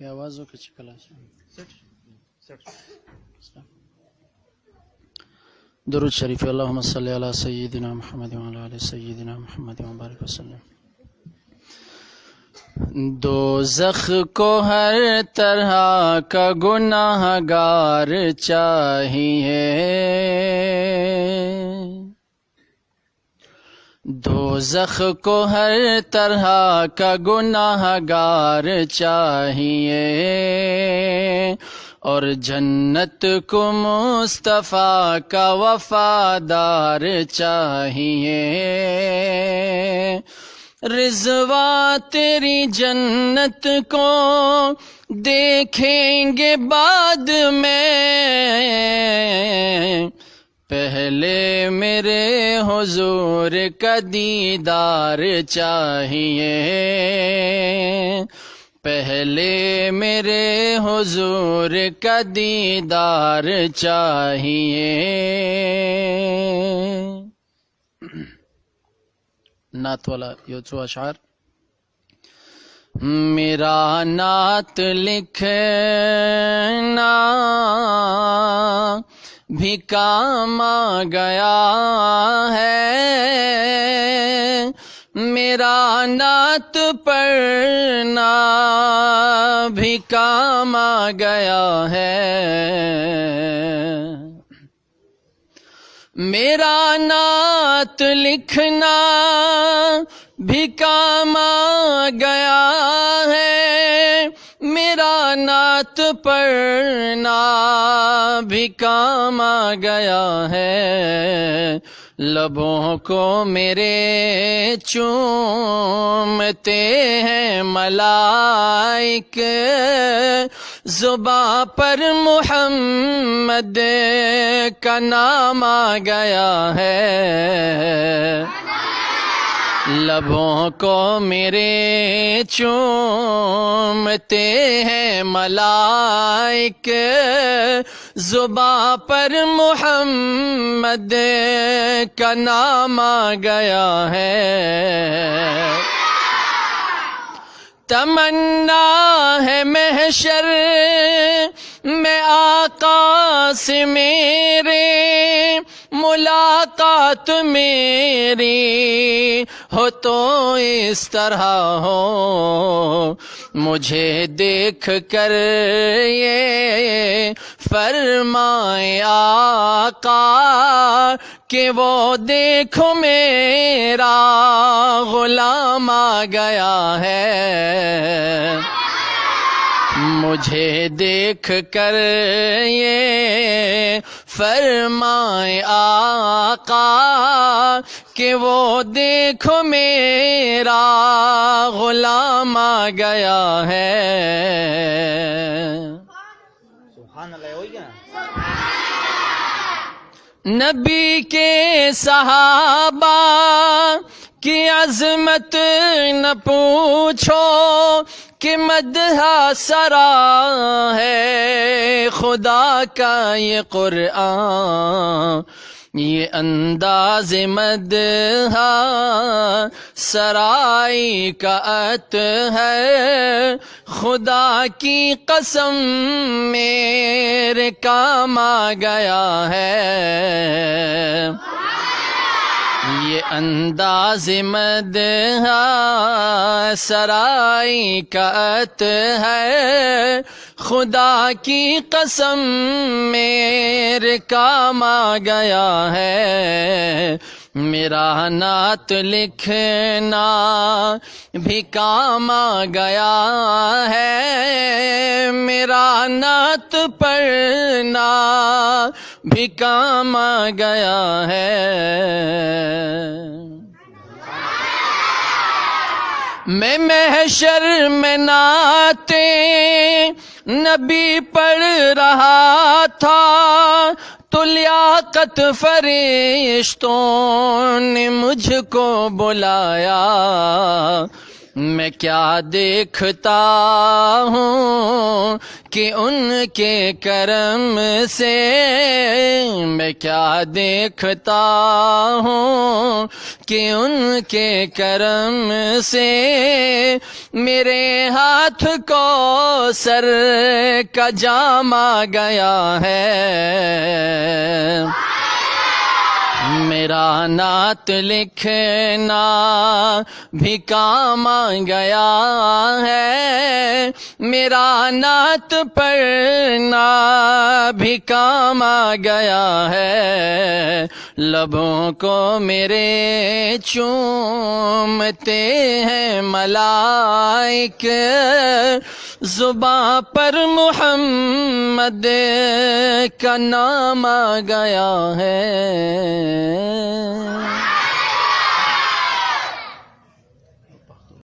یہ آوازوں کے چکلا درود شریف اللہم صلی علی سیدنا محمد وعلی آل سیدنا محمد وبارک وسلم. دوزخ کو ہر طرح کا گناہ گار چاہیے، دوزخ کو ہر طرح کا گناہ گار چاہیے، اور جنت کو مصطفیٰ کا وفادار چاہیے. رضوان تیری جنت کو دیکھیں گے بعد میں، پہلے میرے حضور کا دیدار چاہیے، پہلے میرے حضور کا دیدار چاہیے. نعت والا یوچو اشعار. میرا نعت لکھنا بھی کام آ گیا ہے، میرا نعت پڑھنا بھی کام آ گیا ہے، میرا نعت لکھنا بھی کام آ گیا ہے، میرا نعت پڑھنا بھی کام آ گیا ہے. لبوں کو میرے چومتے ہیں ملائک، زباں پر محمد کا نام آ گیا ہے. لبوں کو میرے چومتے ہیں ملائک، زباں پر محمد کا نام آ گیا ہے. تمنا ہے محشر میں آقا سے میرے، ملاقات میری ہو تو اس طرح ہو، مجھے دیکھ کر یہ فرمائے آقا کہ وہ دیکھو میرا غلام آ گیا ہے. مجھے دیکھ کر یہ فرمائے آقا کہ وہ دیکھو میرا غلام آ گیا ہے. نبی کے صحابہ کی عظمت نہ پوچھو کہ مدح سرا ہے خدا کا یہ قرآن، یہ انداز مدح سرائی کا عط ہے. خدا کی قسم میرے کام آ گیا ہے، یہ انداز مدح سرائی کا عط ہے. خدا کی قسم میرے کام آ گیا ہے. میرا نعت لکھنا بھی کام آ گیا ہے، میرا نعت پڑھنا بھی کام آ گیا ہے. میں محشر میں نعت نبی پڑھ رہا تھا تو لیاقت فرشتوں نے مجھ کو بلایا. میں کیا دیکھتا ہوں کہ ان کے کرم سے، میں کیا دیکھتا ہوں کہ ان کے کرم سے میرے ہاتھ کو سر کا جام آ گیا ہے، میرا نعت لکھنا بھی کام آ گیا ہے، میرا نعت پڑھنا بھی کام آ گیا ہے، لبوں کو میرے چومتے ہیں ملائک، زباں پر محمد کا نام آ گیا ہے۔